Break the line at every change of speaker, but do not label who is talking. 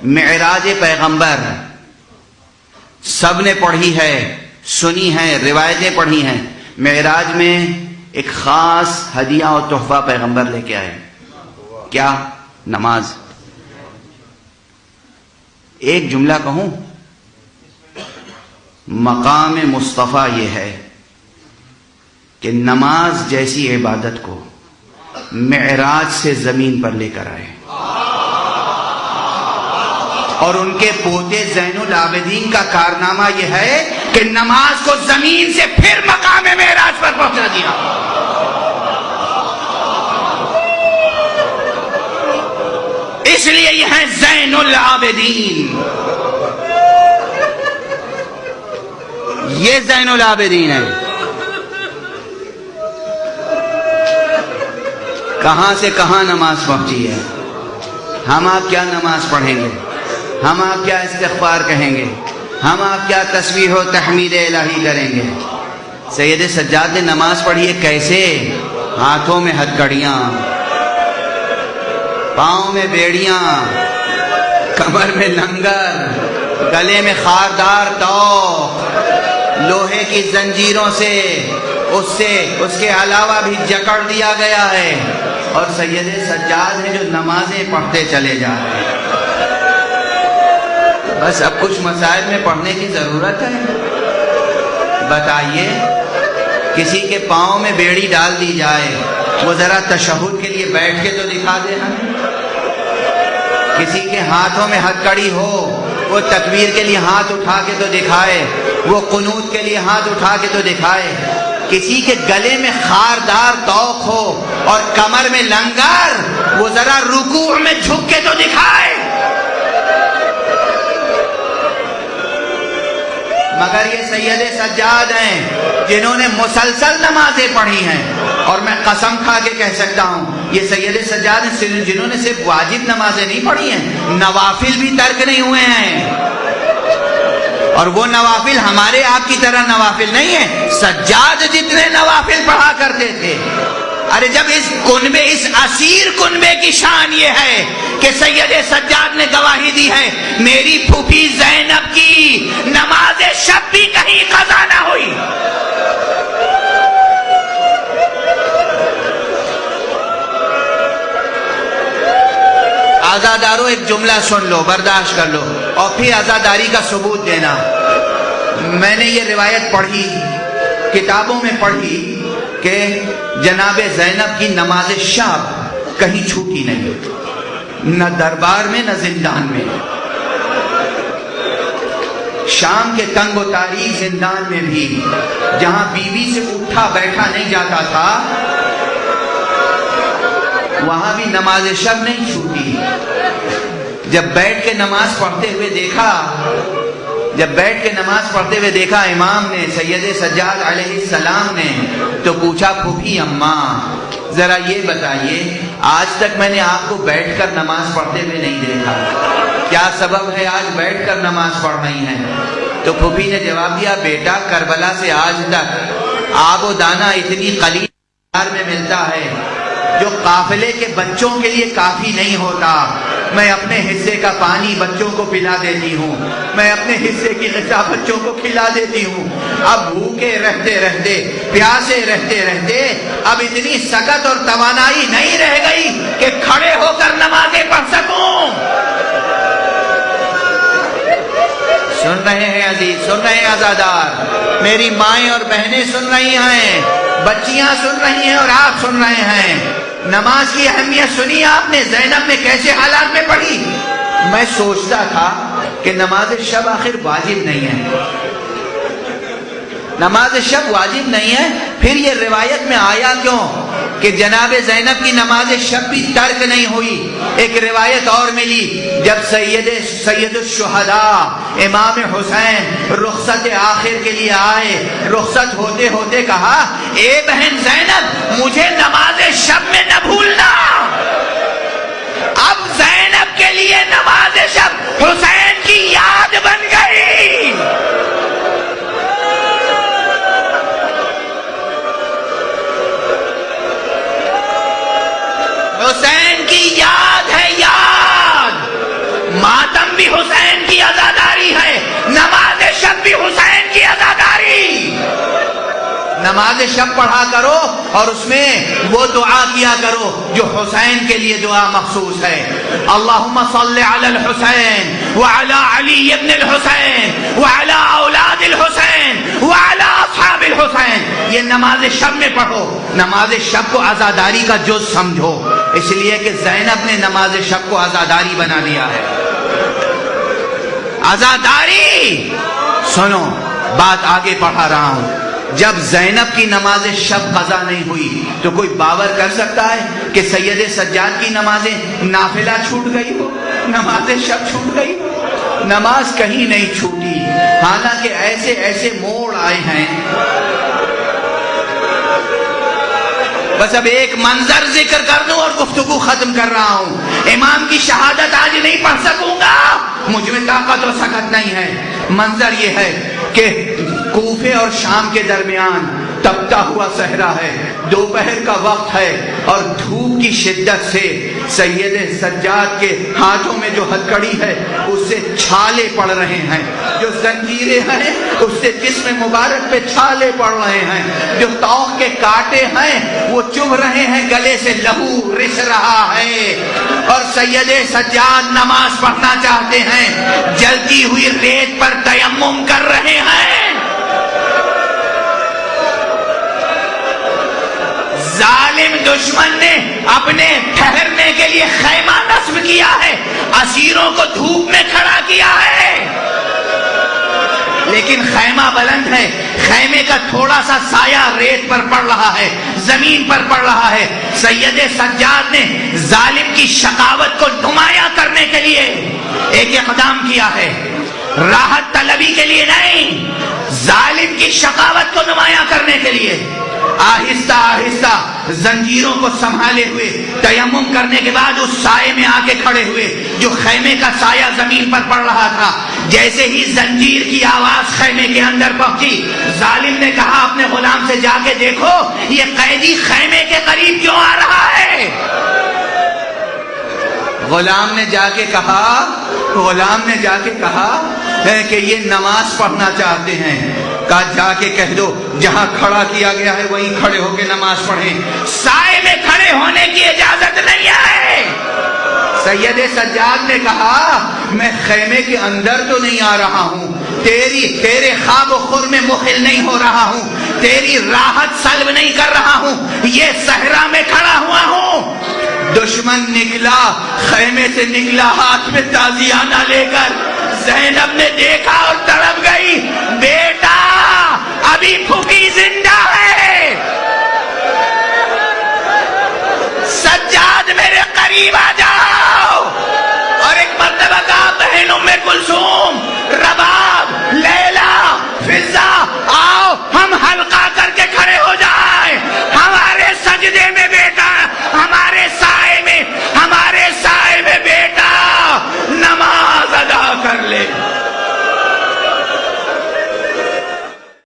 معراج پیغمبر سب نے پڑھی ہے، سنی ہے، روایتیں پڑھی ہیں. معراج میں ایک خاص ہدیہ اور تحفہ پیغمبر لے کے آئے. کیا؟ نماز. ایک جملہ کہوں، مقام مصطفیٰ یہ ہے کہ نماز جیسی عبادت کو معراج سے زمین پر لے کر آئے، اور ان کے پوتے زین العابدین کا کارنامہ یہ ہے کہ نماز کو زمین سے پھر مقام معراج پر پہنچا دیا. اس لیے یہ ہے زین العابدین. یہ زین العابدین ہے. کہاں سے کہاں نماز پہنچی ہے. ہم آپ کیا نماز پڑھیں گے، ہم آپ کیا استغفار کہیں گے، ہم آپ کیا تسبیح و تحمید الہی کریں گے. سید سجاد نے نماز پڑھی ہے کیسے؟ ہاتھوں میں ہتھکڑیاں، پاؤں میں بیڑیاں، کمر میں لنگر، گلے میں خاردار توق، لوہے کی زنجیروں سے اس کے علاوہ بھی جکڑ دیا گیا ہے. اور سید سجاد ہیں جو نمازیں پڑھتے چلے جا رہے ہیں. بس اب کچھ مسائل میں پڑھنے کی ضرورت ہے. بتائیے، کسی کے پاؤں میں بیڑی ڈال دی جائے، وہ ذرا تشہد کے لیے بیٹھ کے تو دکھا دے ہمیں. کسی کے ہاتھوں میں ہتھکڑی ہو، وہ تکبیر کے لیے ہاتھ اٹھا کے تو دکھائے، وہ قنوت کے لیے ہاتھ اٹھا کے تو دکھائے. کسی کے گلے میں خاردار توق ہو اور کمر میں لنگر، وہ ذرا رکوع میں جھک کے تو دکھائے. مگر یہ سید سجاد ہیں جنہوں نے مسلسل نمازیں پڑھی ہیں. اور میں قسم کھا کے کہہ سکتا ہوں، یہ سید سجاد ہیں جنہوں نے صرف واجب نمازیں نہیں پڑھی ہیں، نوافل بھی ترک نہیں ہوئے ہیں. اور وہ نوافل ہمارے آپ کی طرح نوافل نہیں ہیں. سجاد جتنے نوافل پڑھا کرتے تھے. ارے جب اس اسیر کنبے کی شان یہ ہے کہ سید سجاد نے گواہی دی ہے، میری پھوپھی زینب کی نماز شب بھی کہیں قضا نہ ہوئی. آزادارو، ایک جملہ سن لو، برداشت کر لو، اور پھر آزاداری کا ثبوت دینا. میں نے یہ روایت پڑھی، کتابوں میں پڑھی کہ جناب زینب کی نماز شب کہیں چھوٹی نہیں، نہ دربار میں نہ زندان میں. شام کے تنگ و تاریک زندان میں بھی جہاں بیوی سے اٹھا بیٹھا نہیں جاتا تھا، وہاں بھی نماز شب نہیں چھوٹی. جب بیٹھ کے نماز پڑھتے ہوئے دیکھا امام نے، سید سجاد علیہ السلام نے، تو پوچھا، پھوپھی اماں ذرا یہ بتائیے، آج تک میں نے آپ کو بیٹھ کر نماز پڑھتے ہوئے نہیں دیکھا، کیا سبب ہے آج بیٹھ کر نماز پڑھ رہی ہیں؟ تو پھوپھی نے جواب دیا، بیٹا کربلا سے آج تک آب و دانہ اتنی قلیل میں ملتا ہے جو قافلے کے بچوں کے لیے کافی نہیں ہوتا. میں اپنے حصے کا پانی بچوں کو پلا دیتی ہوں، میں اپنے حصے کی غذا بچوں کو کھلا دیتی ہوں. اب بھوکے رہتے رہتے، پیاسے رہتے رہتے اب اتنی سکت اور توانائی نہیں رہ گئی کہ کھڑے ہو کر نمازیں پڑھ سکوں. سن رہے ہیں عزیز، سن رہے ہیں عزادار، میری مائیں اور بہنیں سن رہی ہیں، بچیاں سن رہی ہیں اور آپ سن رہے ہیں. نماز کی اہمیت سنی آپ نے، زینب نے کیسے حالات میں پڑھی. میں سوچتا تھا کہ نماز شب آخر واجب نہیں ہے، نماز شب واجب نہیں ہے، پھر یہ روایت میں آیا کیوں کہ جناب زینب کی نماز شب بھی ترک نہیں ہوئی. ایک روایت اور ملی، جب سید الشہداء امام حسین رخصت آخر کے لیے آئے، رخصت ہوتے ہوتے کہا، اے بہن زینب مجھے نماز شب میں نہ بھولنا. اب زینب کے لیے نماز شب حسین کی یاد بن گئی. حسین کی یاد ہے، یاد ماتم بھی حسین کی عزاداری ہے، نماز شب بھی حسین کی عزاداری۔ نماز شب پڑھا کرو اور اس میں وہ دعا کیا کرو جو حسین کے لیے دعا مخصوص ہے۔ اللہم صل علی الحسین وعلی علی ابن الحسین وعلی اولاد الحسین وعلی اصحاب الحسین، یہ نماز شب میں پڑھو۔ نماز شب کو عزاداری کا جز سمجھو، اس لیے کہ زینب نے نماز شب کو عزاداری بنا دیا ہے۔ عزاداری، سنو بات آگے پڑھا رہا ہوں۔ جب زینب کی نماز شب قضا نہیں ہوئی تو کوئی باور کر سکتا ہے کہ سید سجاد کی نمازیں نافلہ چھوٹ گئی ہو، نماز شب چھوٹ گئی ہو؟ نماز کہیں نہیں چھوٹی، حالانکہ ایسے ایسے موڑ آئے ہیں۔ بس اب ایک منظر ذکر کر دوں اور گفتگو ختم کر رہا ہوں۔ امام کی شہادت آج نہیں پڑھ سکوں گا، مجھ میں طاقت و سکت نہیں ہے۔ منظر یہ ہے کہ کوفے اور شام کے درمیان تپتا ہوا صحرا ہے، دوپہر کا وقت ہے اور دھوپ کی شدت سے سید سجاد کے ہاتھوں میں جو ہتھکڑی ہے اس سے چھالے پڑ رہے ہیں، جو زنجیریں ہیں اس سے جسم مبارک پہ چھالے پڑ رہے ہیں، جو توق کے کانٹے ہیں وہ چبھ رہے ہیں، گلے سے لہو رس رہا ہے، اور سید سجاد نماز پڑھنا چاہتے ہیں، جلتی ہوئی ریت پر تیمم کر رہے ہیں۔ ظالم دشمن نے اپنے ٹھہرنے کے لیے خیمہ نصب کیا ہے، اسیروں کو دھوپ میں کھڑا کیا ہے، لیکن خیمہ بلند ہے، خیمے کا تھوڑا سا سایہ ریت پر پڑ رہا ہے، زمین پر پڑ رہا ہے۔ سید سجاد نے ظالم کی شقاوت کو نمایاں کرنے کے لیے ایک اقدام کیا ہے، راحت طلبی کے لیے نہیں، ظالم کی شقاوت کو نمایاں کرنے کے لیے آہستہ آہستہ زنجیروں کو سنبھالے ہوئے تیمم کرنے کے بعد اس سائے میں آ کے کھڑے ہوئے جو خیمے کا سایہ زمین پر پڑ رہا تھا۔ جیسے ہی زنجیر کی آواز خیمے کے اندر پہنچی، ظالم نے کہا اپنے غلام سے جا کے دیکھو یہ قیدی خیمے کے قریب کیوں آ رہا ہے۔ غلام نے جا کے کہا کہ یہ نماز پڑھنا چاہتے ہیں۔ کہا جا کے کہہ دو جہاں کھڑا کیا گیا ہے وہیں کھڑے ہو کے نماز پڑھیں، سائے میں کھڑے ہونے کی اجازت نہیں ہے۔ سید سجاد نے کہا میں خیمے کے اندر تو نہیں آ رہا ہوں، تیرے خواب و خور میں مخل نہیں ہو رہا ہوں، تیری راحت سلب نہیں کر رہا ہوں، یہ صحرا میں کھڑا ہوا ہوں۔ دشمن نکلا، خیمے سے نکلا ہاتھ میں تازیانہ لے کر، زینب نے دیکھا اور تڑپ گئی، بیٹا ابھی پھوپھی زندہ ہے، سجاد میرے قریب آ جاؤ۔ اور ایک مرتبہ کہا بہن ام کلثوم، رباب، لیلا، فضا، آؤ ہم حلقہ کر کے کھڑے ہو جائیں، ہمارے سجدے میں بیٹا، ہمارے سائے میں بیٹا نماز ادا کر لے۔